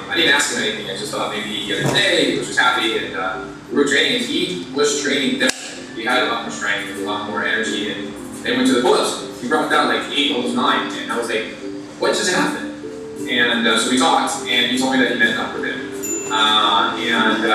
I didn't ask him anything. I just thought maybe the other day he was just happy, and we were training, and he was training differently. He had a lot more strength, a lot more energy, and then went to the pull-ups. He brought down like 8, almost 9, and I was like, what just happened? And so we talked, and he told me that he met up with him. And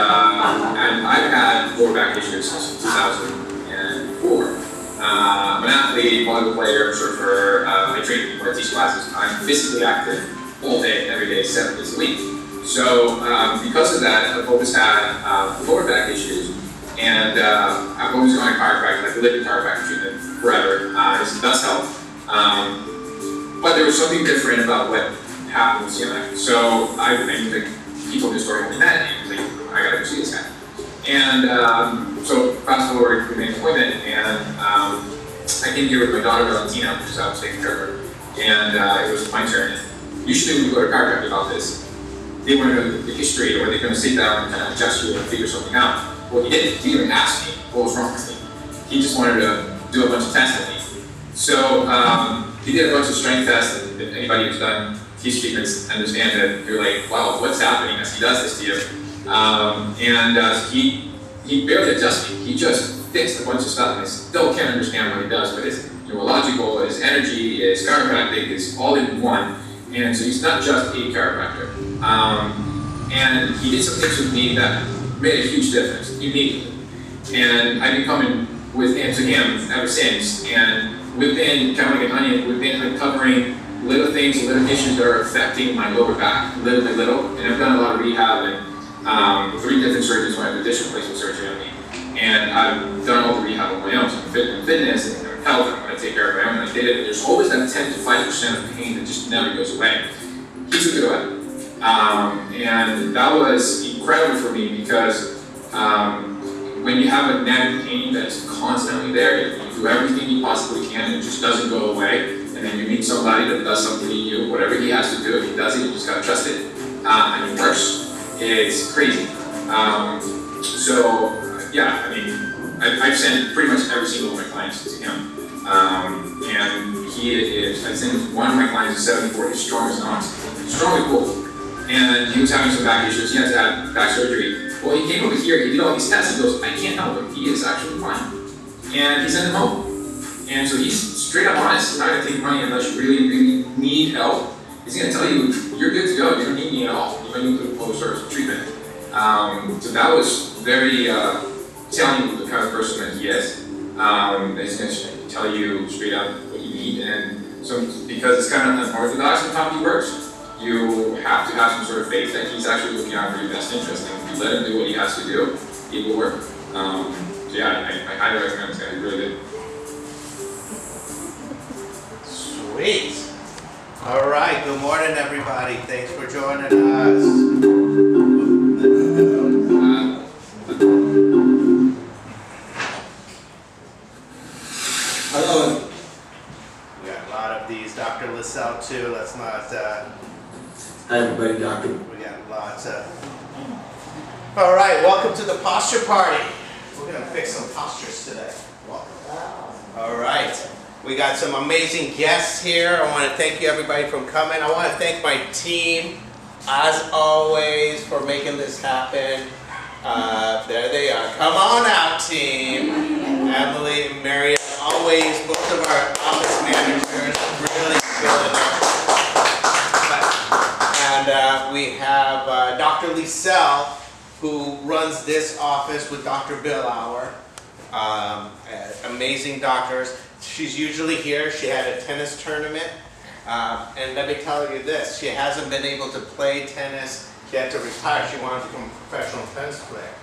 I've had lower back issues since 2004. I'm an athlete, volleyball player, surfer, I train people, I teach classes. I'm physically active all day, every day, 7 days a week. So because of that, I've always had lower back issues, and I've always gone to chiropractic, like living chiropractic treatment forever. It does help. But there was something different about what happened with CMF. So he told me the story when we met, and he was like, I gotta go see this guy. And so fast forward, we made an appointment, and I came here with my daughter Valentina, which is I was taking care of her, and it was my turn. Usually when you go to chiropractic about this, they want to know the history, or they're going to sit down and kind of adjust you and figure something out. Well, he didn't. He didn't ask me what was wrong with me. He just wanted to do a bunch of tests with me. So he did a bunch of strength tests, and if anybody who's done teach treatments understand that you're like, wow, what's happening as he does this to you? He barely adjusted me. He just fixed a bunch of stuff, and I still can't understand what he does, but it's neurological, his energy, his chiropractic, is all in one. And so he's not just a chiropractor. And he did some things with me that made a huge difference immediately. And I've been coming with him to him ever since. And we've been counting an onion, we've been uncovering little things, little issues that are affecting my lower back, little by little. And I've done a lot of rehab, and 3 different surgeons went to additional placement surgery on me. And I've done all the rehab on my own, so fitness and health, I'm going to take care of my own, and I did it. And there's always that 10 to 5% of pain that just never goes away. He took it away. And that was incredible for me because when you have a nagging pain that is constantly there, you do everything you possibly can and it just doesn't go away, and then you meet somebody that does something to you, whatever he has to do, if he does it, you just gotta trust it, and it works. It's crazy. So yeah, I mean, I've sent pretty much every single one of my clients to him. And he is, I think one of my clients is 74, he's strong as an ox, strong and cool. And he was having some back issues, he had to have back surgery. Well, he came over here, he did all these tests, he goes, I can't help him, he is actually fine. And he sent him home. And so he's straight up honest, he's not gonna take money unless you really, really need help. He's gonna tell you, you're good to go, you don't need me at all, you don't need to full service treatment. So that was very telling the kind of person that he is. That he's gonna tell you straight out what you need. And so because it's kind of unorthodox in how he works, you have to have some sort of faith that he's actually looking out for your best interest. And if you let him do what he has to do, it will work. So yeah, I highly recommend this guy, he's really good. Sweet. All right, good morning everybody. Thanks for joining us. Hello. We got a lot of these. Dr. LaSalle too. Let's not, Hi everybody, doctor. we got lots of. All right, welcome to the posture party. We're gonna fix some postures today. Welcome. All right. We got some amazing guests here. I want to thank you everybody for coming. I want to thank my team, as always, for making this happen. There they are. Come on out, team. Emily and Mary, always, both of our office managers, really good. And we have Dr. Liesel, who runs this office with Dr. Bill Auer. Amazing doctors. She's usually here. She had a tennis tournament. And let me tell you this, she hasn't been able to play tennis. She had to retire. She wanted to become a professional tennis player.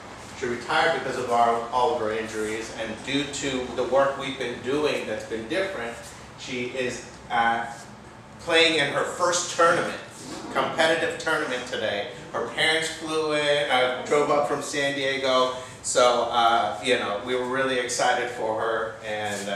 She retired because of all of her injuries, and due to the work we've been doing that's been different, she is playing in her first tournament, competitive tournament today. Her parents flew in, drove up from San Diego, so we were really excited for her, and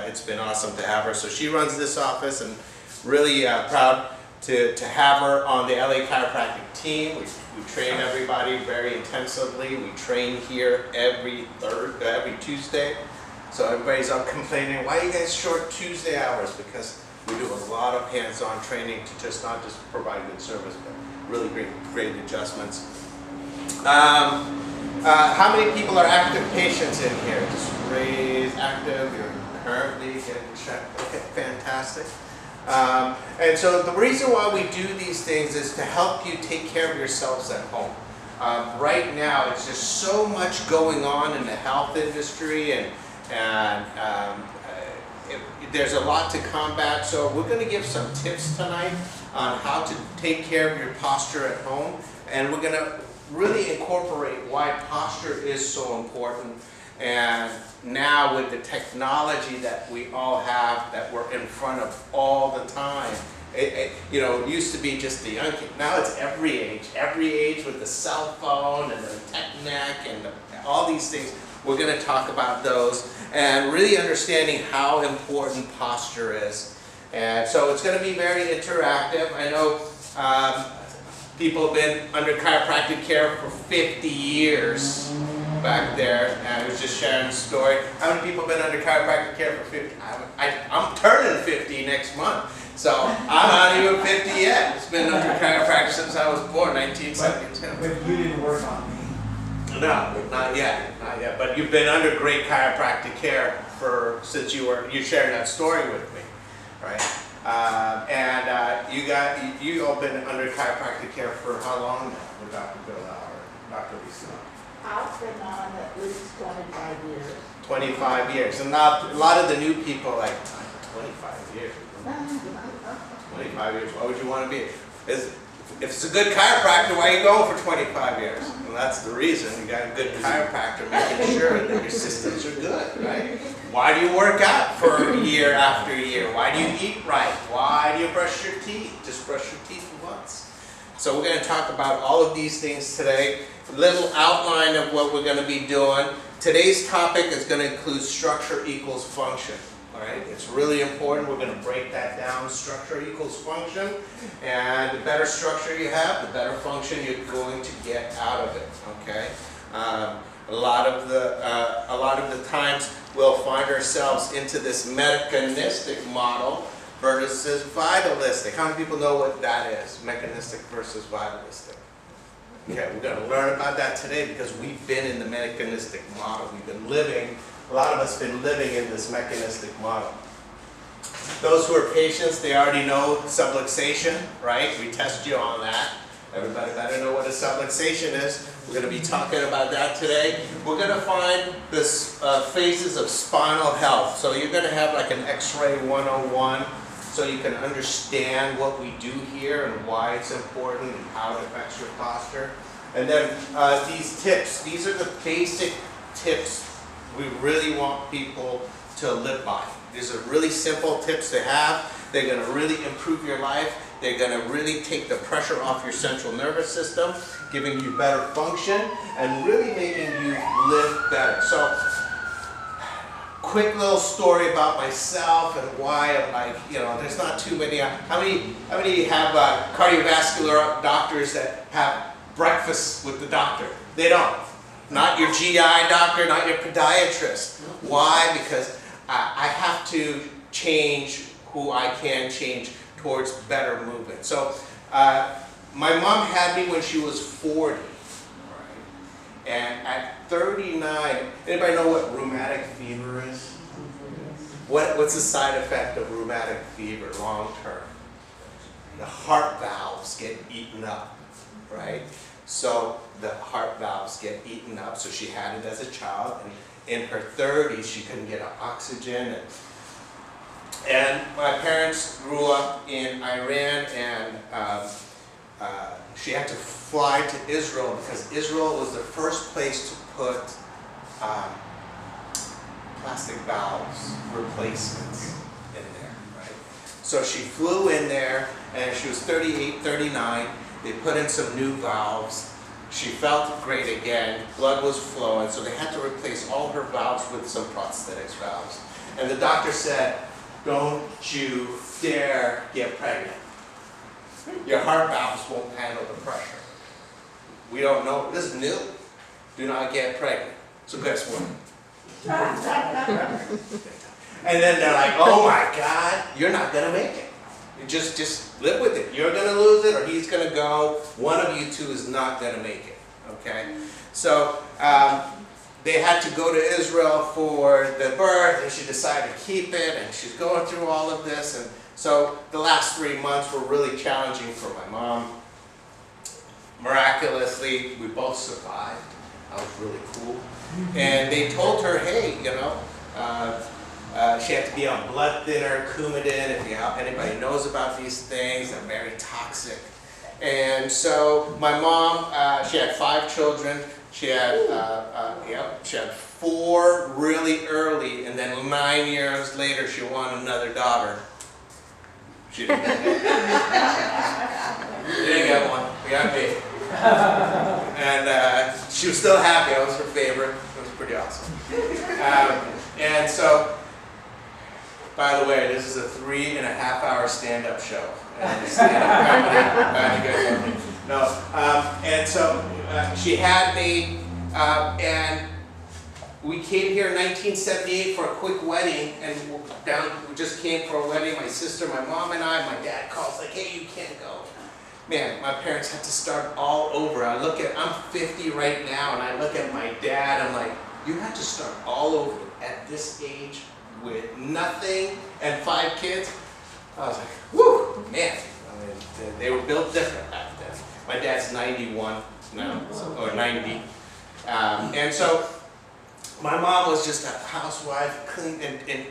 it's been awesome to have her. So she runs this office, and really proud to have her on the LA Chiropractic team. We train everybody very intensively. We train here every Tuesday. So everybody's up complaining, why are you guys short Tuesday hours? Because we do a lot of hands-on training to not just provide good service, but really great adjustments. How many people are active patients in here? Just raise active, you're currently getting checked. Okay, fantastic. And so the reason why we do these things is to help you take care of yourselves at home. Right now, it's just so much going on in the health industry, and there's a lot to combat. So we're going to give some tips tonight on how to take care of your posture at home, and we're going to really incorporate why posture is so important. And now with the technology that we all have, that we're in front of all the time, it used to be just the young kid. Now it's every age with the cell phone and the tech neck and all these things. We're going to talk about those and really understanding how important posture is. And so it's going to be very interactive. I know people have been under chiropractic care for 50 years back there, and I was just sharing a story. How many people have been under chiropractic care for 50? I'm turning 50 next month, so I'm not even 50 yet. It's been under chiropractic since I was born, 1972. But you didn't work on me. No, not yet. But you've been under great chiropractic care since you shared that story with me, right? You all been under chiropractic care for how long now, with Dr. Bill or Dr. Lisa? I've been on at least 25 years. 25 years, and not a lot of the new people are like 25 years. 25 years. Why would you want to be? If it's a good chiropractor, why are you going for 25 years? Well, that's the reason. You got a good chiropractor making sure that your systems are good, right? Why do you work out for year after year? Why do you eat right? Why do you brush your teeth? Just brush your teeth once. So we're going to talk about all of these things today. A little outline of what we're going to be doing. Today's topic is going to include structure equals function. All right, it's really important. We're going to break that down. Structure equals function, and the better structure you have, the better function you're going to get out of it. Okay, a lot of the times we'll find ourselves into this mechanistic model versus vitalistic. How many people know what that is? Mechanistic versus vitalistic. Okay, we're going to learn about that today because we've been in the mechanistic model. We've been living. A lot of us have been living in this mechanistic model. Those who are patients, they already know subluxation, right? We test you on that. Everybody better know what a subluxation is. We're going to be talking about that today. We're going to find this phases of spinal health. So you're going to have like an X-ray 101 so you can understand what we do here and why it's important and how it affects your posture. And then these tips, these are the basic tips we really want people to live by. These are really simple tips to have. They're going to really improve your life. They're going to really take the pressure off your central nervous system, giving you better function, and really making you live better. So, quick little story about myself and why there's not too many. How many have cardiovascular doctors that have breakfast with the doctor? They don't. Not your GI doctor, not your podiatrist. Why? Because I have to change who I can change towards better movement. So my mom had me when she was 40. Right? And at 39, anybody know what rheumatic fever is? What's the side effect of rheumatic fever long term? The heart valves get eaten up, right? So the heart valves get eaten up, so she had it as a child, and in her 30s she couldn't get oxygen. And my parents grew up in Iran, and she had to fly to Israel because Israel was the first place to put plastic valves replacements in there, right? So she flew in there, and she was 38, 39. They put in some new valves. She felt great again. Blood was flowing, so they had to replace all her valves with some prosthetics valves. And the doctor said, "Don't you dare get pregnant. Your heart valves won't handle the pressure." We don't know. This is new. Do not get pregnant. So guess what? And then they're like, "Oh my God, you're not going to make it." You just live with it. You're gonna lose it, or he's gonna go. One of you two is not gonna make it. Okay, so they had to go to Israel for the birth, and she decided to keep it, and she's going through all of this, and so the last 3 months were really challenging for my mom. Miraculously, we both survived. That was really cool. And they told her, hey, you know, she had to be on blood thinner, Coumadin, if anybody knows about these things, they're very toxic. And so my mom, she had 5 children. She had, she had 4 really early, and then 9 years later, she wanted another daughter. She didn't get she didn't get one. We got me. And she was still happy. I was her favorite. It was pretty awesome. And so, by the way, this is a 3.5-hour stand-up show. No, and so she had me, and we came here in 1978 for a quick wedding, and we just came for a wedding, my sister, my mom and I. My dad calls like, hey, you can't go. Man, my parents had to start all over. I'm 50 right now, and I look at my dad, I'm like, you had to start all over at this age with nothing and 5 kids? I was like, whoo, man. I mean, they were built different back then. My dad's 91 now, or 90. And so my mom was just a housewife, clean, and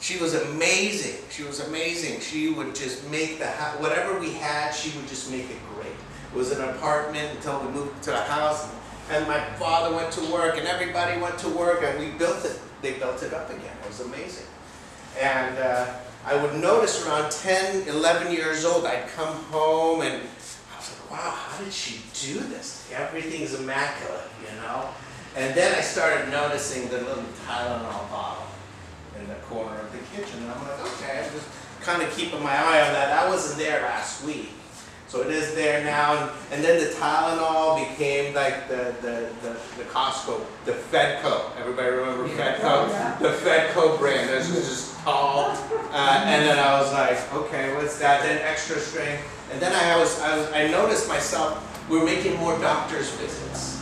she was amazing. She was amazing. She would just make whatever we had, she would just make it great. It was an apartment until we moved to a house, and my father went to work, and everybody went to work, and we built it. They built it up again. It was amazing. And I would notice around 10, 11 years old, I'd come home, and I was like, wow, how did she do this? Everything's immaculate, you know? And then I started noticing the little Tylenol bottle in the corner of the kitchen, and I'm like, okay, I'm just kind of keeping my eye on that. I wasn't there last week, so it is there now. And then the Tylenol became like the Costco, the Fedco. Everybody remember Fedco? Yeah. The Fedco brand. This was just tall, and then I was like, okay, what's that? Then extra strength, and then I noticed myself. We were making more doctor's visits.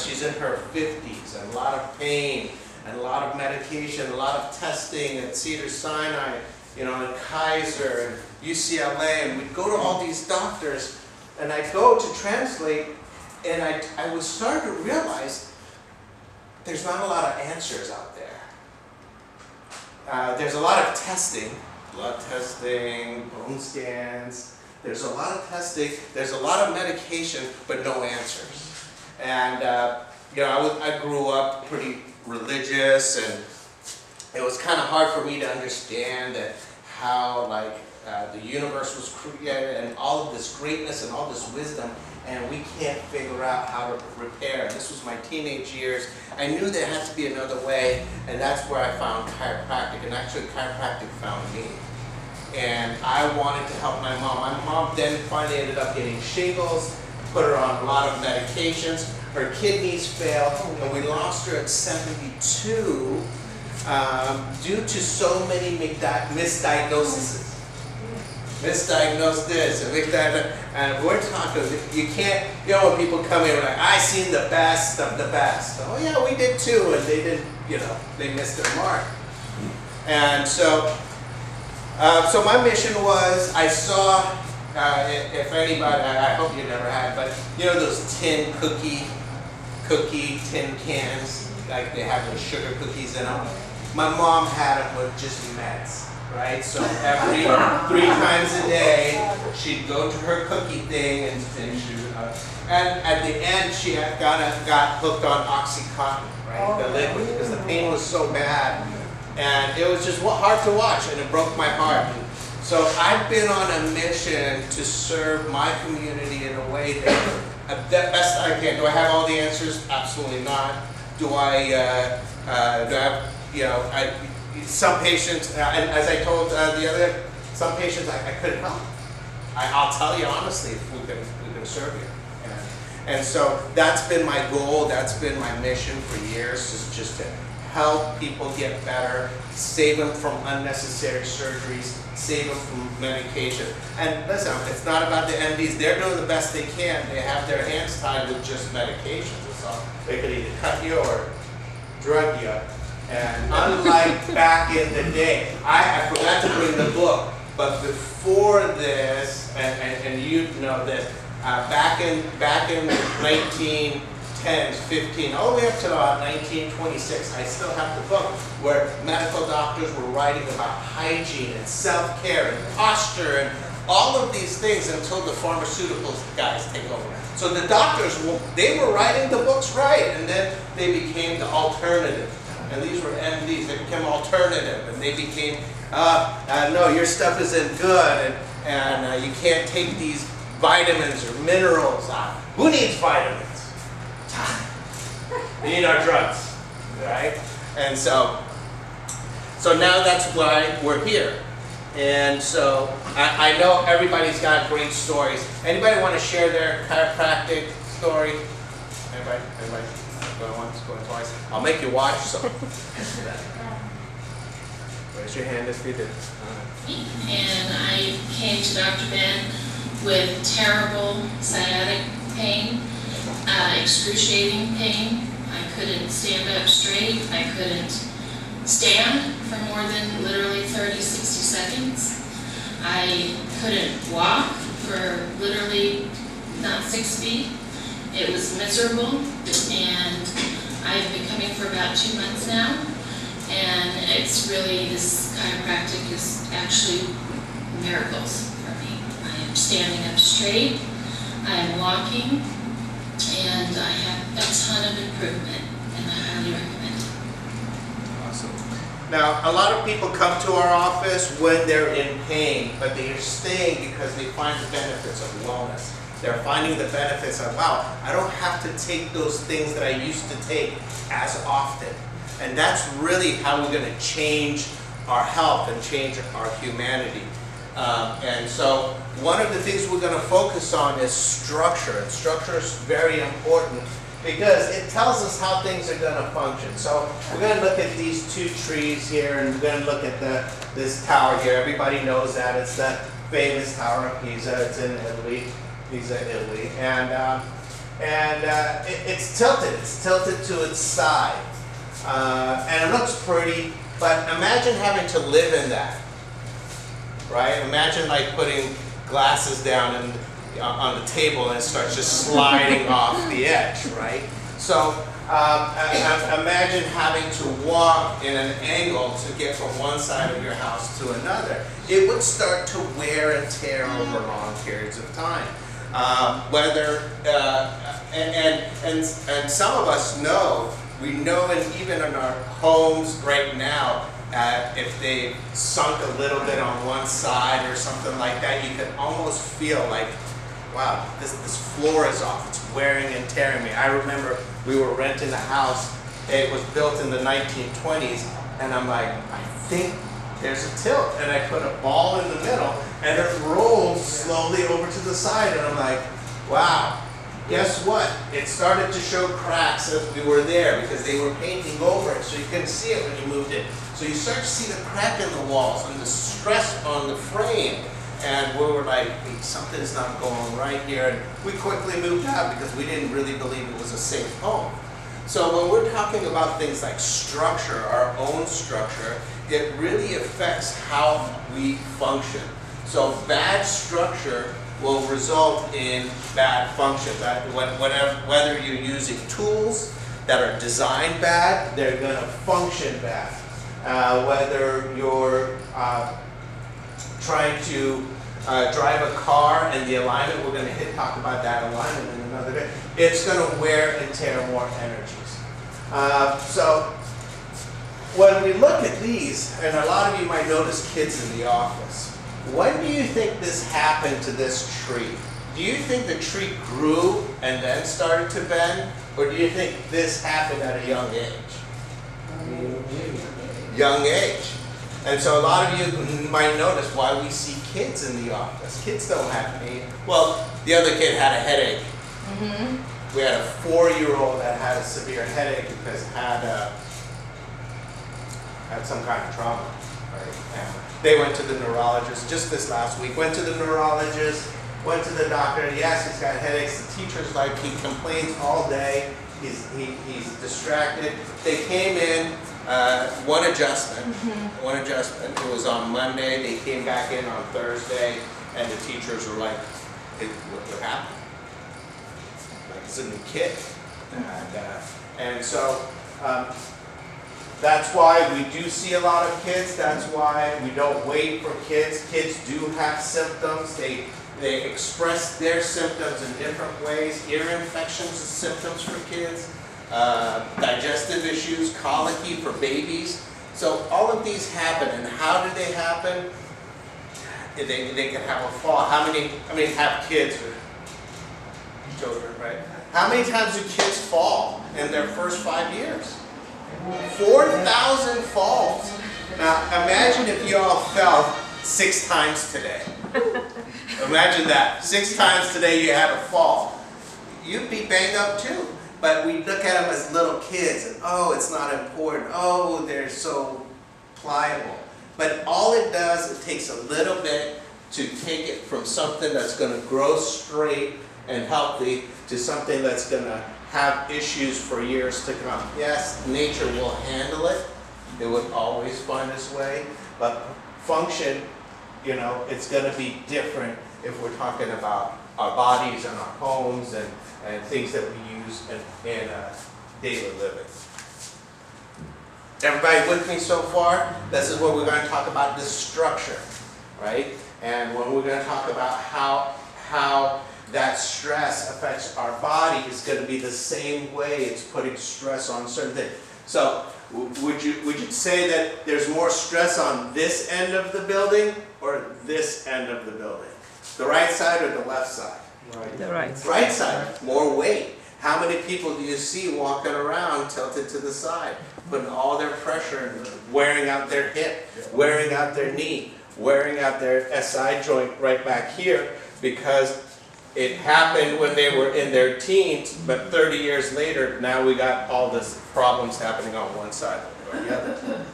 She's in her 50s, and a lot of pain, and a lot of medication, a lot of testing at Cedars-Sinai, you know, and Kaiser, and UCLA, and we'd go to all these doctors, and I'd go to translate, and I was starting to realize there's not a lot of answers out there. There's a lot of testing, blood testing, bone scans, there's a lot of testing, there's a lot of medication, but no answers. And you know, I grew up pretty religious, and it was kind of hard for me to understand that how the universe was created and all of this greatness and all this wisdom, and we can't figure out how to repair. This was my teenage years. I knew there had to be another way, and that's where I found chiropractic, and actually chiropractic found me. And I wanted to help my mom. My mom then finally ended up getting shingles, put her on a lot of medications. Her kidneys failed, and we lost her at 72 due to so many misdiagnoses. Misdiagnosed this, and we're talking, you can't, you know, when people come in like, I seen the best of the best. Oh yeah, we did too, and they didn't, you know, they missed their mark. And so my mission was, I saw, if anybody, I hope you never had, but you know those tin cookie tin cans, like they have those sugar cookies in them? My mom had them with just meds, right? So every 3 times a day, she'd go to her cookie thing and she would, and at the end, she had got hooked on Oxycontin, right? The liquid, because the pain was so bad. And it was just hard to watch, and it broke my heart. So I've been on a mission to serve my community in a way that best I can. Do I have all the answers? Absolutely not. Do I have, you know, some patients, and as I told some patients I couldn't help. I'll tell you honestly, if we can serve you. And so that's been my goal, that's been my mission for years, is just to help people get better, save them from unnecessary surgeries, save them from medication. And listen, it's not about the MDs. They're doing the best they can. They have their hands tied with just medications. So they could either cut you or drug you. And unlike back in the day, I forgot to bring the book, but before this, and you know this, back in 1910s, 15, all the way up to about 1926, I still have the book where medical doctors were writing about hygiene and self-care and posture and all of these things until the pharmaceuticals guys take over. So the doctors, they were writing the books right, and then they became the alternative. And these were MDs, they became alternative, and they became, no, your stuff isn't good, and you can't take these vitamins or minerals. Who needs vitamins? We need our drugs, right? And so now that's why we're here. And so I know everybody's got great stories. Anybody want to share their chiropractic story? Anybody? Going once, going twice? I'll make you watch some. Raise your hand if you did. And I came to Dr. Ben with terrible sciatic pain, excruciating pain. I couldn't stand up straight. I couldn't stand for more than literally 30, 60 seconds. I couldn't walk for literally not 6 feet. It was miserable, and I've been coming for about 2 months now, and it's really, this chiropractic is actually miracles for me. I am standing up straight, I am walking, and I have a ton of improvement, and I highly recommend it. Awesome. Now, a lot of people come to our office when they're in pain, but they are staying because they find the benefits of wellness. They're finding the benefits of, wow, I don't have to take those things that I used to take as often. And that's really how we're going to change our health and change our humanity. And so one of the things we're going to focus on is structure. And structure is very important because it tells us how things are going to function. So we're going to look at these 2 trees here, and we're going to look at this tower here. Everybody knows that. It's the famous Tower of Pisa. It's in Italy. Italy, and it's tilted. It's tilted to its side, and it looks pretty. But imagine having to live in that, right? Imagine like putting glasses down on the table and it starts just sliding off the edge, right? So imagine having to walk in an angle to get from one side of your house to another. It would start to wear and tear over long periods of time. And some of us know, we know, and even in our homes right now, if they sunk a little bit on one side or something like that, you can almost feel like, wow, this floor is off. It's wearing and tearing me. I remember we were renting a house. It was built in the 1920s, and I'm like, I think there's a tilt, and I put a ball in the middle, and it rolls slowly over to the side, and I'm like, wow, guess what? It started to show cracks as we were there because they were painting over it, so you couldn't see it when you moved it. So you start to see the crack in the walls and the stress on the frame, and we were like, hey, something's not going right here, and we quickly moved out because we didn't really believe it was a safe home. So when we're talking about things like structure, our own structure, it really affects how we function. So bad structure will result in bad function. Whether you're using tools that are designed bad, they're going to function bad. Whether you're trying to drive a car and the alignment, we're going to talk about that alignment in another day, it's going to wear and tear more energies. So when we look at these, and a lot of you might notice kids in the office, when do you think this happened to this tree? Do you think the tree grew and then started to bend? Or do you think this happened at a young age? Young age. And so a lot of you might notice why we see kids in the office. Kids don't have any. Well, the other kid had a headache. Mm-hmm. We had a 4-year-old that had a severe headache because it had had some kind of trauma, right? And they went to the neurologist just this last week, went to the neurologist, went to the doctor, yes, he's got headaches, the teacher's like, he complains all day, he's distracted. They came in, one adjustment, it was on Monday, they came back in on Thursday, and the teachers were like, what happened? Like, it's a new kid. And so, that's why we do see a lot of kids, that's why we don't wait for kids. Kids do have symptoms, they express their symptoms in different ways. Ear infections are symptoms for kids, digestive issues, colicky for babies. So all of these happen, and how do they happen? They can have a fall. How many have kids or children, right? How many times do kids fall in their first 5 years? 4,000 falls. Now imagine if you all fell 6 times today. Imagine that. 6 times today you had a fall. You'd be banged up too. But we look at them as little kids and, oh, it's not important. Oh, they're so pliable. But all it does, it takes a little bit to take it from something that's going to grow straight and healthy to something that's going to have issues for years to come. Yes, nature will handle it. It would always find its way. But function, it's going to be different if we're talking about our bodies and our homes and things that we use in daily living. Everybody with me so far? This is what we're going to talk about, this structure, right? And when we're going to talk about how that stress affects our body, is going to be the same way it's putting stress on certain things. So would you say that there's more stress on this end of the building or this end of the building? The right side or the left side? The right. Right side, more weight. How many people do you see walking around tilted to the side, putting all their pressure and wearing out their hip, wearing out their knee, wearing out their SI joint right back here because it happened when they were in their teens, but 30 years later, now we got all this problems happening on one side or the other.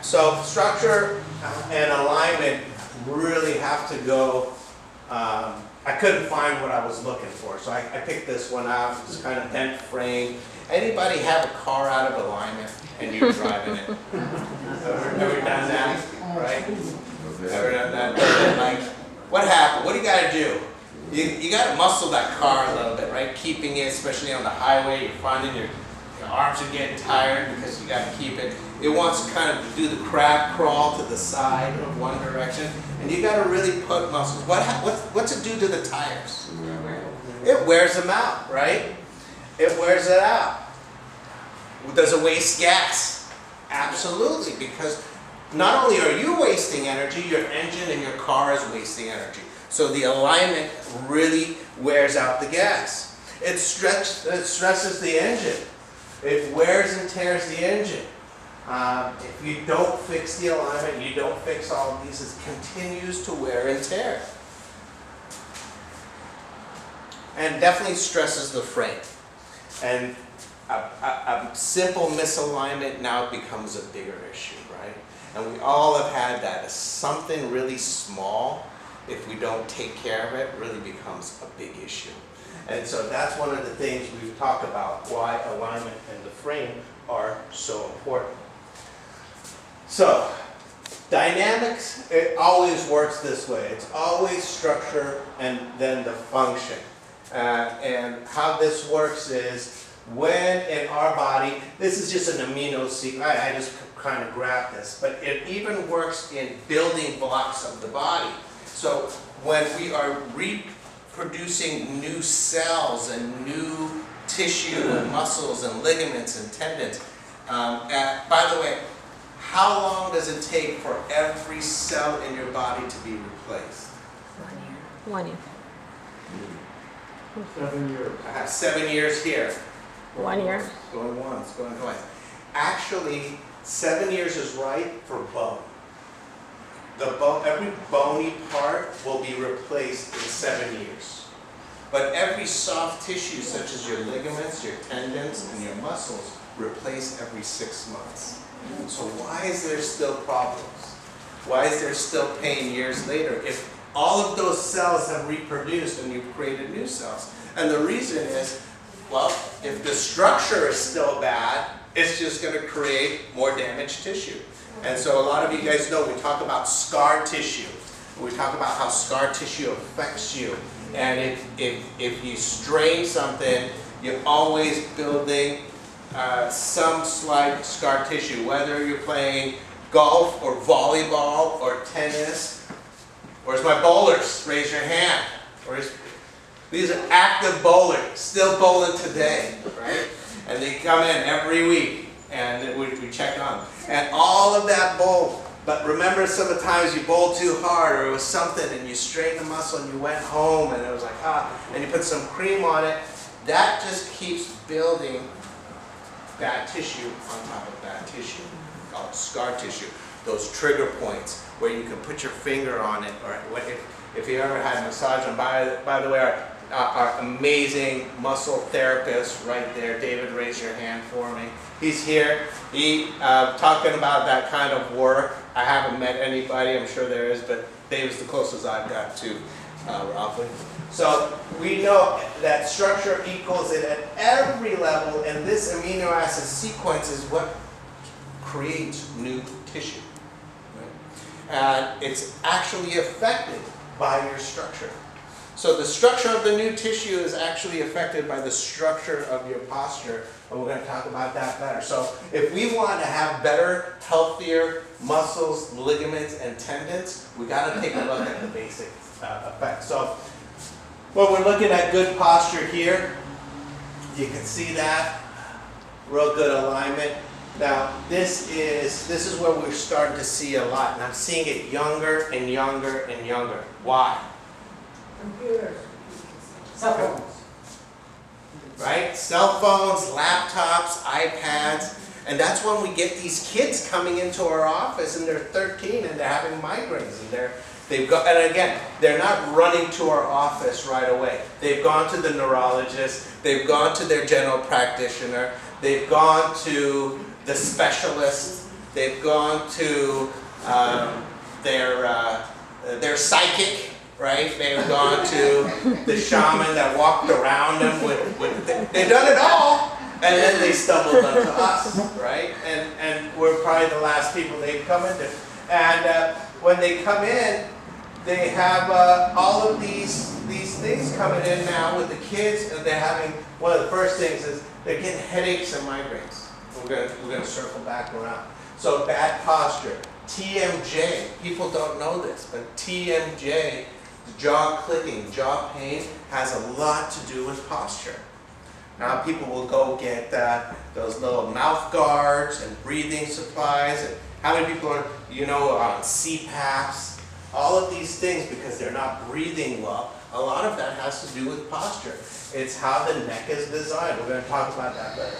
So structure and alignment really have to go. I couldn't find what I was looking for, so I picked this one out. It's kind of bent frame. Anybody have a car out of alignment and you're driving it? Ever done that? Right? Ever done that? Like, what happened? What do you got to do? You got to muscle that car a little bit, right? Keeping it, especially on the highway, you're finding your arms are getting tired because you got to keep it. It wants to kind of do the crab crawl to the side of one direction, and you got to really put muscles. What's it do to the tires? It wears them out, right? It wears it out. Does it waste gas? Absolutely, because not only are you wasting energy, your engine and your car is wasting energy. So the alignment really wears out the gas. It stresses the engine. It wears and tears the engine. If you don't fix the alignment, you don't fix all of these, it continues to wear and tear. And definitely stresses the frame. And a simple misalignment now becomes a bigger issue, right? And we all have had that. It's something really small, if we don't take care of it, really becomes a big issue. And so that's one of the things we've talked about, why alignment and the frame are so important. So, dynamics, it always works this way. It's always structure and then the function. And how this works is when in our body, this is just an amino sequence, I just kind of grabbed this, but it even works in building blocks of the body. So when we are reproducing new cells and new tissue and muscles and ligaments and tendons, by the way, how long does it take for every cell in your body to be replaced? 1 year. 7 years. I have 7 years here. 1 year. Going once, going twice. Actually, 7 years is right for bone. Every bony part will be replaced in 7 years. But every soft tissue, such as your ligaments, your tendons, and your muscles, replace every 6 months. So why is there still problems? Why is there still pain years later if all of those cells have reproduced and you've created new cells? And the reason is, well, if the structure is still bad, it's just going to create more damaged tissue. And so a lot of you guys know we talk about scar tissue. We talk about how scar tissue affects you. And if you strain something, you're always building some slight scar tissue, whether you're playing golf or volleyball or tennis. Where's my bowlers? Raise your hand. These are active bowlers, still bowling today, right? And they come in every week and we check on them. And all of that bowl, but remember some of the times you bowled too hard or it was something and you strained the muscle and you went home and it was like, and you put some cream on it, that just keeps building bad tissue on top of bad tissue, called scar tissue. Those trigger points where you can put your finger on it, or if you ever had massage, and by the way, our amazing muscle therapist right there, David, raise your hand for me. He's here. He talking about that kind of work. I haven't met anybody, I'm sure there is, but David's the closest I've got to roughly. So we know that structure equals it at every level, and this amino acid sequence is what creates new tissue. Right? And it's actually affected by your structure. So the structure of the new tissue is actually affected by the structure of your posture, and we're going to talk about that better. So if we want to have better, healthier muscles, ligaments, and tendons, we got to take a look at the basic effects. So when we're looking at good posture here, you can see that real good alignment. Now this is where we're starting to see a lot, and I'm seeing it younger and younger and younger. Why? Computers, cell phones. Right? Cell phones, laptops, iPads, and that's when we get these kids coming into our office and they're 13 and they're having migraines and and again, they're not running to our office right away. They've gone to the neurologist, they've gone to their general practitioner, they've gone to the specialist, they've gone to their psychic. Right? They've gone to the shaman that walked around them they've done it all, and then they stumbled onto us, right? And we're probably the last people they've come into. And when they come in, they have all of these things coming in now with the kids, and they're having, one of the first things is they're getting headaches and migraines. We're gonna circle back around. So bad posture, TMJ, people don't know this, but TMJ, jaw clicking, jaw pain, has a lot to do with posture. Now people will go get those little mouth guards and breathing supplies. And how many people are, on CPAPs? All of these things, because they're not breathing well, a lot of that has to do with posture. It's how the neck is designed. We're going to talk about that better.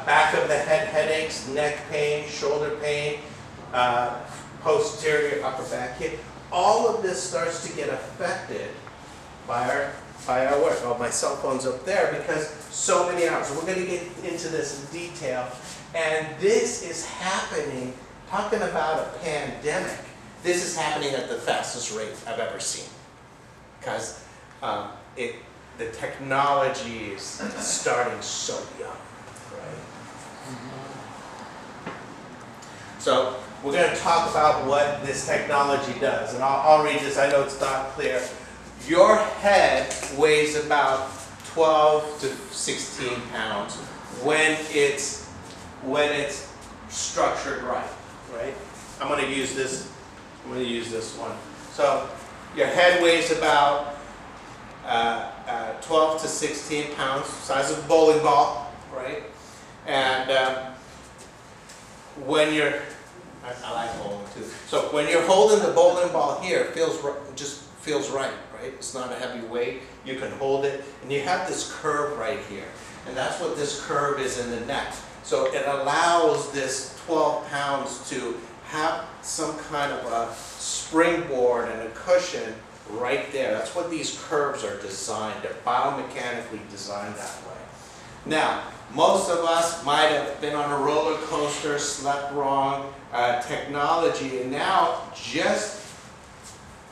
Back of the head headaches, neck pain, shoulder pain, posterior upper back pain. All of this starts to get affected by our work. Oh, my cell phone's up there because so many hours. So we're going to get into this in detail. And this is happening, talking about a pandemic, this is happening at the fastest rate I've ever seen. Because the technology is starting so young, right? So we're going to talk about what this technology does. And I'll read this, I know it's not clear. Your head weighs about 12 to 16 pounds when it's structured right? I'm going to use this one. So your head weighs about 12 to 16 pounds, size of a bowling ball, right? And when you're, I like bowling too. So when you're holding the bowling ball here, it just feels right? It's not a heavy weight. You can hold it, and you have this curve right here, and that's what this curve is in the neck. So it allows this 12 pounds to have some kind of a springboard and a cushion right there. That's what these curves are designed. They're biomechanically designed that way. Now, most of us might have been on a roller coaster, slept wrong, technology, and now just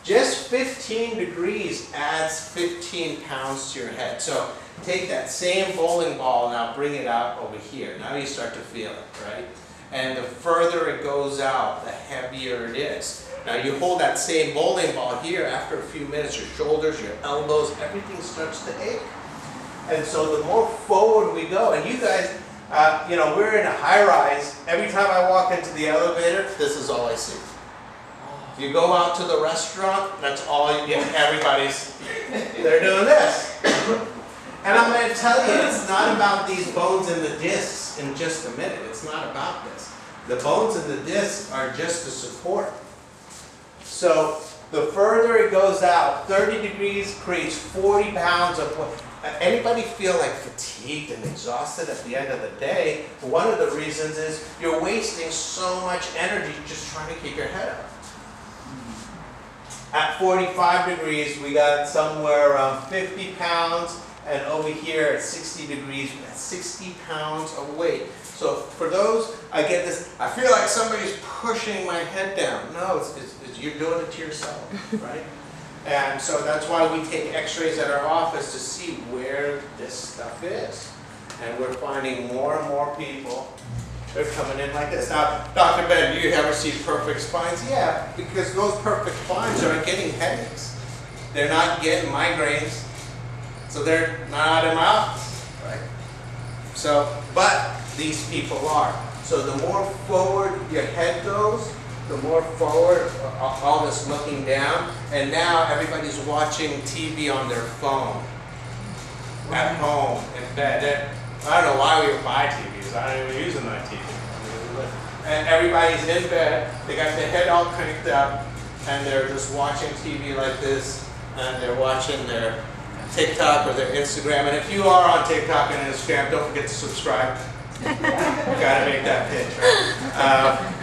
15 degrees adds 15 pounds to your head. So take that same bowling ball, now bring it out over here. Now you start to feel it, right? And the further it goes out, the heavier it is. Now you hold that same bowling ball here, after a few minutes, your shoulders, your elbows, everything starts to ache. And so the more forward we go, and you guys, we're in a high rise. Every time I walk into the elevator, this is all I see. You go out to the restaurant, that's all you get. Everybody's, they're doing this. And I'm going to tell you, it's not about these bones and the discs in just a minute. It's not about this. The bones and the discs are just the support. So the further it goes out, 30 degrees creates 40 pounds of what. Anybody feel like fatigued and exhausted at the end of the day? One of the reasons is you're wasting so much energy just trying to keep your head up. At 45 degrees, we got somewhere around 50 pounds, and over here at 60 degrees, we got 60 pounds of weight. So for those, I get this, I feel like somebody's pushing my head down. No, it's you're doing it to yourself, right? And so that's why we take x-rays at our office to see where this stuff is. And we're finding more and more people, they're coming in like this. Now, Dr. Ben, do you ever see perfect spines? Yeah, because those perfect spines are getting headaches. They're not getting migraines, so they're not in my office, right? So, but these people are. So the more forward your head goes, the more forward, all this looking down, and now everybody's watching TV on their phone, at home, in bed. I don't know why we would buy TVs, I don't even use my TV. And everybody's in bed, they got their head all cranked up, and they're just watching TV like this, and they're watching their TikTok or their Instagram. And if you are on TikTok and Instagram, don't forget to subscribe. Gotta make that pitch, right?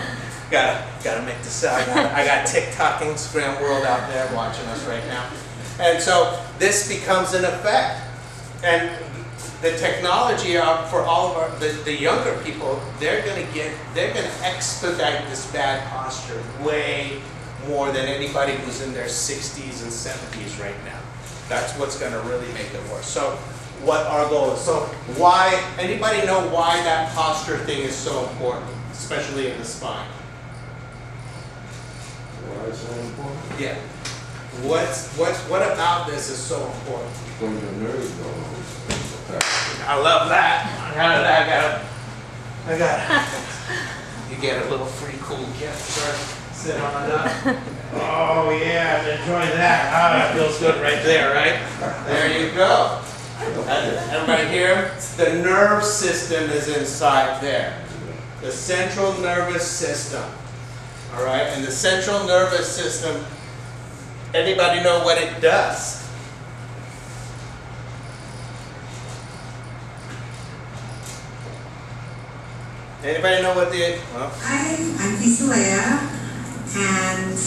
Gotta make this out. I got TikTok, Instagram world out there watching us right now. And so this becomes an effect. And the technology for all of the younger people, they're gonna expedite this bad posture way more than anybody who's in their 60s and 70s right now. That's what's gonna really make it worse. So what our goal is. So why, anybody know why that posture thing is so important, especially in the spine? Why is that important? Yeah. What about this is so important? From the nerves going. I love that. I got it. You get a little free cool gift, sir. Sit on it up. Oh yeah, enjoy that. Ah, that feels good right there, right? There you go. Everybody here? The nerve system is inside there. The central nervous system. All right, and the central nervous system, anybody know what it does? Anybody know what the, well, Hi, I'm Lisa, and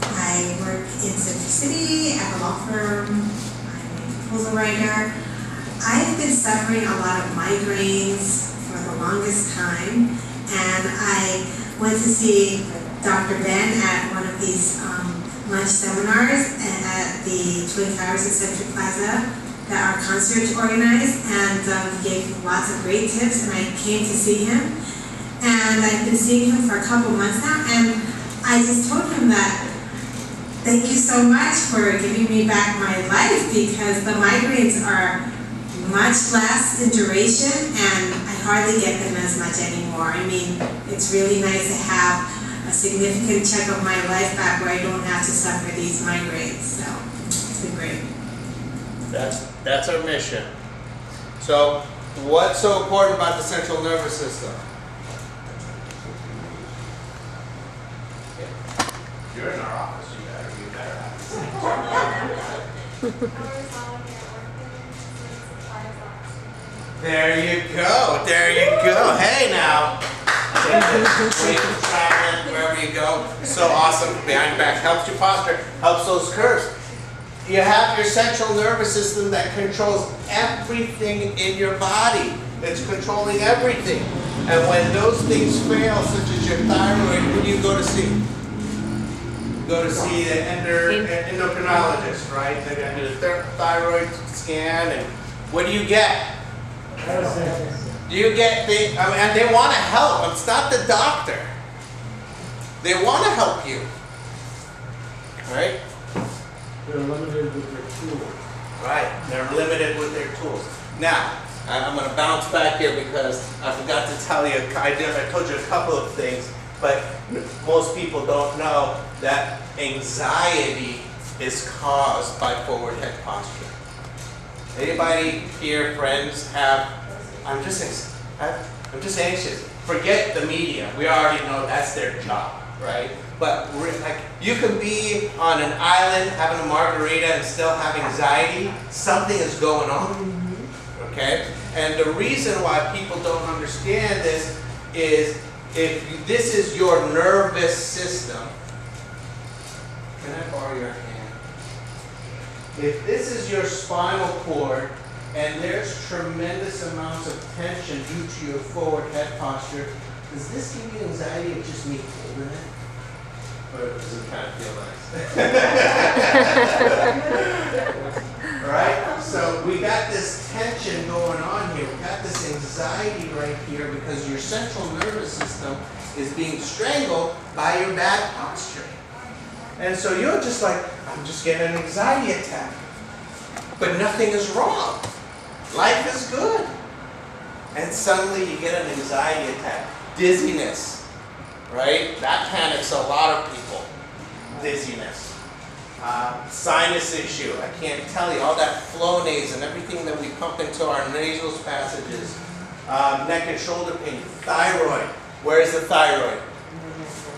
I work in Central City at a law firm. I'm a proposal writer. I've been suffering a lot of migraines for the longest time, and I went to see Dr. Ben at one of these lunch seminars at the Twin Towers in Central Plaza that our concierge organized, and he gave lots of great tips, and I came to see him. And I've been seeing him for a couple months now, and I just told him that thank you so much for giving me back my life, because the migraines are much less in duration, and I hardly get them as much anymore. I mean, it's really nice to have a significant chunk of my life back where I don't have to suffer these migraines, so it's been great. that's our mission. So, what's so important about the central nervous system? You're in our office, you better have There you go. Hey now. Wherever you go. So awesome. Behind your back helps your posture, helps those curves. You have your central nervous system that controls everything in your body. It's controlling everything. And when those things fail, such as your thyroid, who do you go to see? You go to see the endocrinologist, right? They got to do the thyroid scan, and what do you get? Do you get and they want to help. It's not the doctor. They want to help you. Right? They're limited with their tools. Right. They're limited with their tools. Now, I'm going to bounce back here because I forgot to tell you, I told you a couple of things, but most people don't know that anxiety is caused by forward head posture. Anybody here, friends, I'm just anxious. Forget the media. We already know that's their job, right? But like, you can be on an island having a margarita and still have anxiety. Something is going on, okay? And the reason why people don't understand this is if this is your nervous system. Can I borrow your hand? If this is your spinal cord and there's tremendous amounts of tension due to your forward head posture, does this give you anxiety of just me holding it? Or does it kind of feel nice? Right? So we got this tension going on here. We got this anxiety right here because your central nervous system is being strangled by your bad posture. And so you're just like, I'm just getting an anxiety attack. But nothing is wrong. Life is good. And suddenly you get an anxiety attack. Dizziness, right? That panics a lot of people. Dizziness. Sinus issue. I can't tell you. All that Flonase and everything that we pump into our nasal passages. Neck and shoulder pain. Thyroid. Where's the thyroid?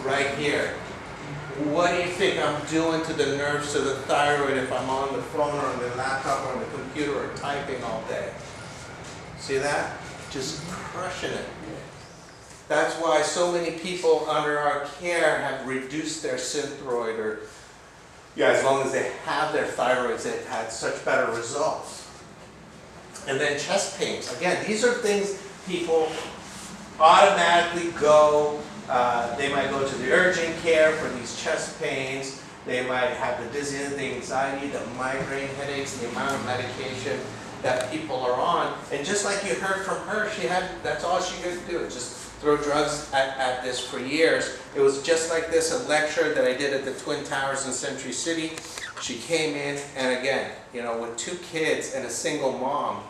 Right here. What do you think I'm doing to the nerves to the thyroid if I'm on the phone or on the laptop or on the computer or typing all day? See that? Just crushing it. That's why so many people under our care have reduced their synthroid, or as long as they have their thyroids, they've had such better results. And then chest pains. Again, these are things people automatically go. They might go to the urgent care for these chest pains. They might have the dizziness, the anxiety, the migraine headaches, the amount of medication that people are on. And just like you heard from her, that's all she could do, just throw drugs at this for years. It was just like this, a lecture that I did at the Twin Towers in Century City. She came in, and again, with 2 kids and a single mom,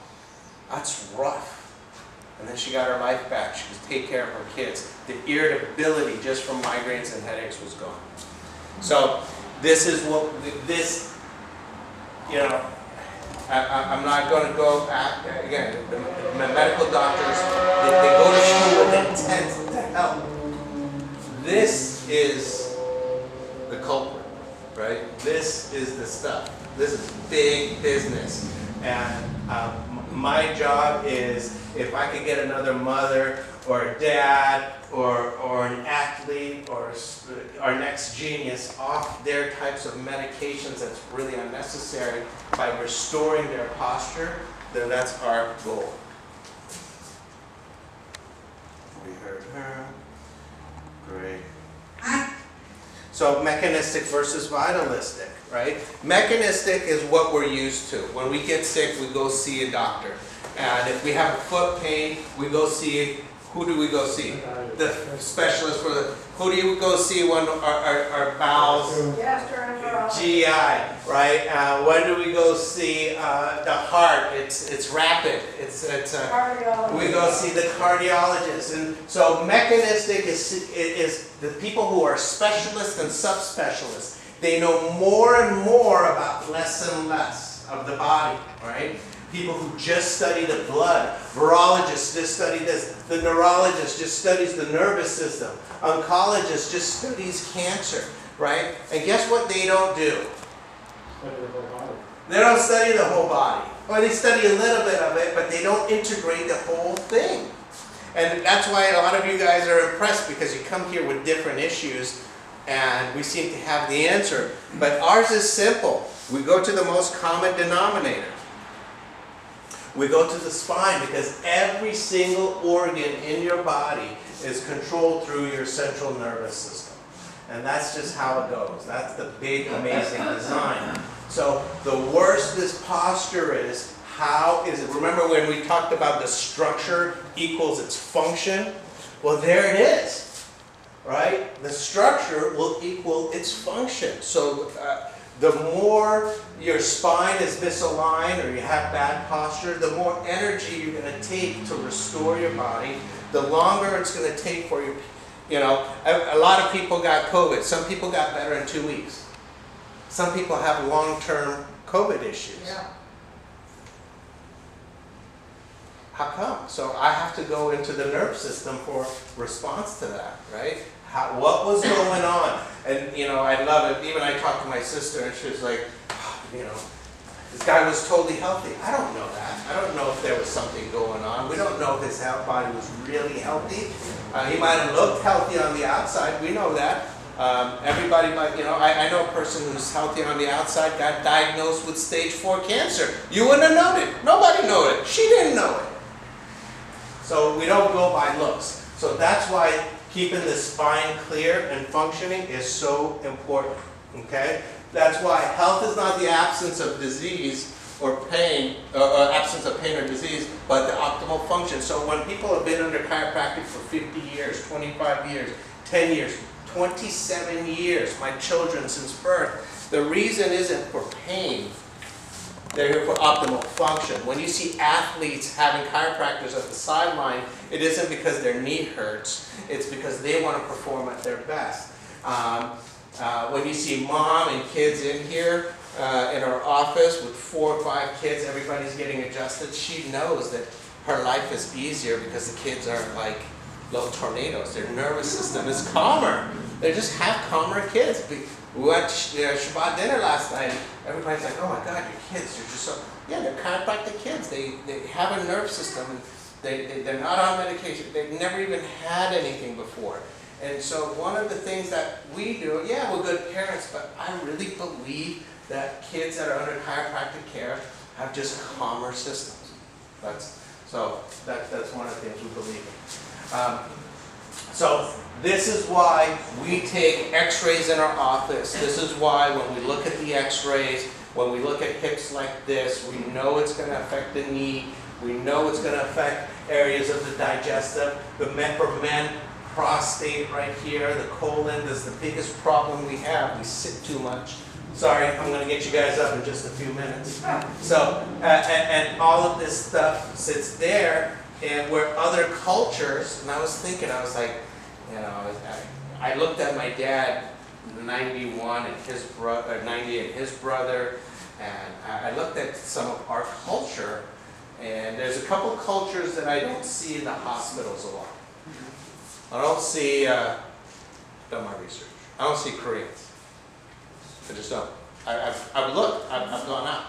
that's rough. And then she got her life back. She could take care of her kids. The irritability just from migraines and headaches was gone. So this is what I'm not going to go again. The medical doctors, they go to school with intent to help. This is the culprit, right? This is the stuff. This is big business, and my job is, if I could get another mother or a dad or an athlete or our next genius off their types of medications that's really unnecessary by restoring their posture, then that's our goal. We heard her. Great. So mechanistic versus vitalistic, right? Mechanistic is what we're used to. When we get sick, we go see a doctor. And if we have a foot pain, we go see, who do we go see? The specialist for who do you go see when our bowels? GI, right? When do we go see the heart? It's rapid. We go see the cardiologist. And so mechanistic is the people who are specialists and subspecialists. They know more and more about less and less of the body, right? People who just study the blood. Virologists just study this. The neurologist just studies the nervous system. Oncologist just studies cancer, right? And guess what they don't do? They don't study the whole body. Or they study a little bit of it, but they don't integrate the whole thing. And that's why a lot of you guys are impressed, because you come here with different issues and we seem to have the answer. But ours is simple. We go to the most common denominator. We go to the spine because every single organ in your body is controlled through your central nervous system. And that's just how it goes. That's the big, amazing design. So the worse this posture is, how is it? Remember when we talked about the structure equals its function? Well, there it is, right? The structure will equal its function. So the more your spine is misaligned or you have bad posture, the more energy you're going to take to restore your body, the longer it's going to take for you. You know, a lot of people got COVID. Some people got better in 2 weeks. Some people have long-term COVID issues. Yeah. How come? So I have to go into the nerve system for response to that, right? What was going on? And you know, I love it. Even I talked to my sister and she was like, oh, you know, this guy was totally healthy. I don't know that. I don't know if there was something going on. We don't know if his body was really healthy. He might have looked healthy on the outside. We know that. Everybody might, you know, I know a person who's healthy on the outside got diagnosed with stage 4 cancer. You wouldn't have known it. Nobody knew it. She didn't know it. So we don't go by looks. So that's why keeping the spine clear and functioning is so important, okay? That's why health is not the absence of disease or pain, or absence of pain or disease, but the optimal function. So when people have been under chiropractic for 50 years, 25 years, 10 years, 27 years, my children since birth, the reason isn't for pain. They're here for optimal function. When you see athletes having chiropractors at the sideline, it isn't because their knee hurts. It's because they want to perform at their best. When you see mom and kids in here in our office with 4 or 5 kids, everybody's getting adjusted. She knows that her life is easier because the kids aren't like little tornadoes. Their nervous system is calmer. They just have calmer kids. We went to Shabbat dinner last night. Everybody's like, oh my God, your kids, you're just so... Yeah, they're chiropractic kids. They have a nerve system. And they're not on medication. They've never even had anything before. And so one of the things that we do, yeah, we're good parents, but I really believe that kids that are under chiropractic care have just calmer systems. That's one of the things we believe in. So this is why we take x-rays in our office. This is why when we look at the x-rays, when we look at hips like this, we know it's going to affect the knee. We know it's going to affect areas of the digestive. For men, prostate right here, the colon is the biggest problem we have. We sit too much. Sorry, I'm going to get you guys up in just a few minutes. So, and all of this stuff sits there, and where other cultures, and I was thinking, I was like, you know, I looked at my dad, 91, and his brother, 90, and his brother, and I looked at some of our culture, and there's a couple cultures that I don't see in the hospitals a lot. I don't see, done my research, I don't see Koreans. I just don't. I've looked, I've gone out,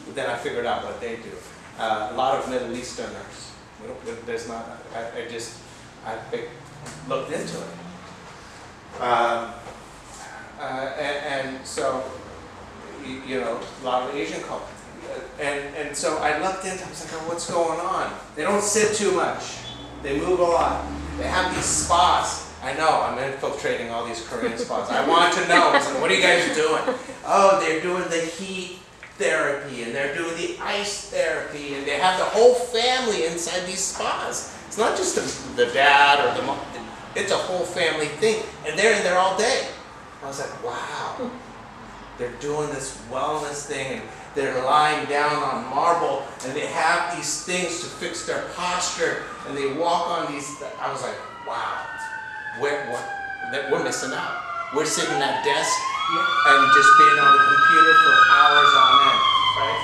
but then I figured out what they do. A lot of Middle Easterners. There's not, I looked into it. And so, you know, a lot of Asian culture. And so I looked into it, I was like, oh, what's going on? They don't sit too much. They move a lot. They have these spas. I know, I'm infiltrating all these Korean spas. I want to know. I was like, what are you guys doing? Oh, they're doing the heat therapy, and they're doing the ice therapy, and they have the whole family inside these spas. It's not just the dad or the mom. It's a whole family thing, and they're in there all day. I was like, wow. They're doing this wellness thing, and they're lying down on marble, and they have these things to fix their posture, and they walk on these. I was like, wow. We're missing out. We're sitting at that desk and just being on the computer for hours on end, right?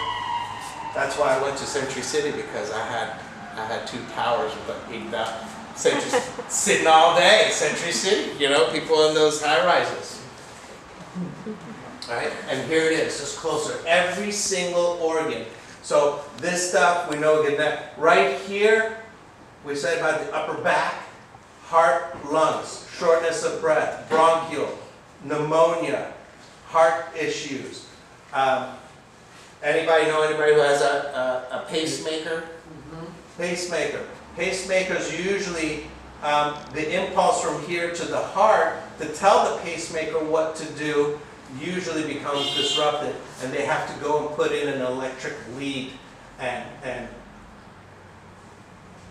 That's why I went to Century City, because I had 2 towers with like 8,000. Sitting all day, Century City, you know, people in those high rises. Right? And here it is, just closer. Every single organ. So this stuff, we know again that right here, we said about the upper back, heart, lungs, shortness of breath, bronchial, pneumonia, heart issues, Anybody know anybody who has a pacemaker? Pacemaker. Pacemakers usually, the impulse from here to the heart to tell the pacemaker what to do usually becomes disrupted, and they have to go and put in an electric lead and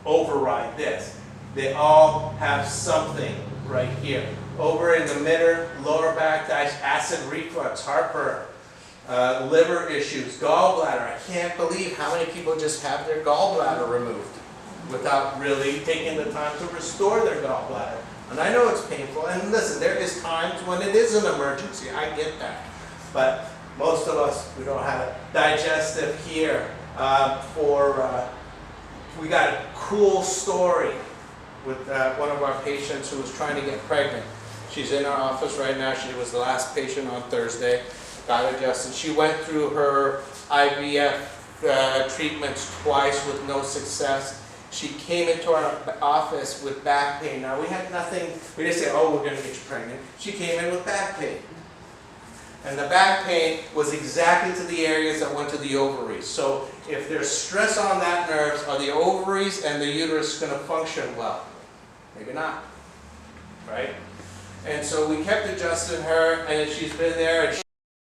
override this. They all have something right here. Over in the middle, lower back, acid reflux, heartburn, liver issues, gallbladder. I can't believe how many people just have their gallbladder removed without really taking the time to restore their gallbladder. And I know it's painful, and listen, there is times when it is an emergency, I get that. But most of us, we don't have it. Digestive here, we got a cool story with one of our patients who was trying to get pregnant. She's in our office right now. She was the last patient on Thursday, got adjusted. She went through her IVF treatments twice with no success. She came into our office with back pain. Now, we had nothing, we didn't say, oh, we're going to get you pregnant. She came in with back pain. And the back pain was exactly to the areas that went to the ovaries. So if there's stress on that nerves, are the ovaries and the uterus going to function well? Maybe not, right? And so we kept adjusting her, and she's been there, and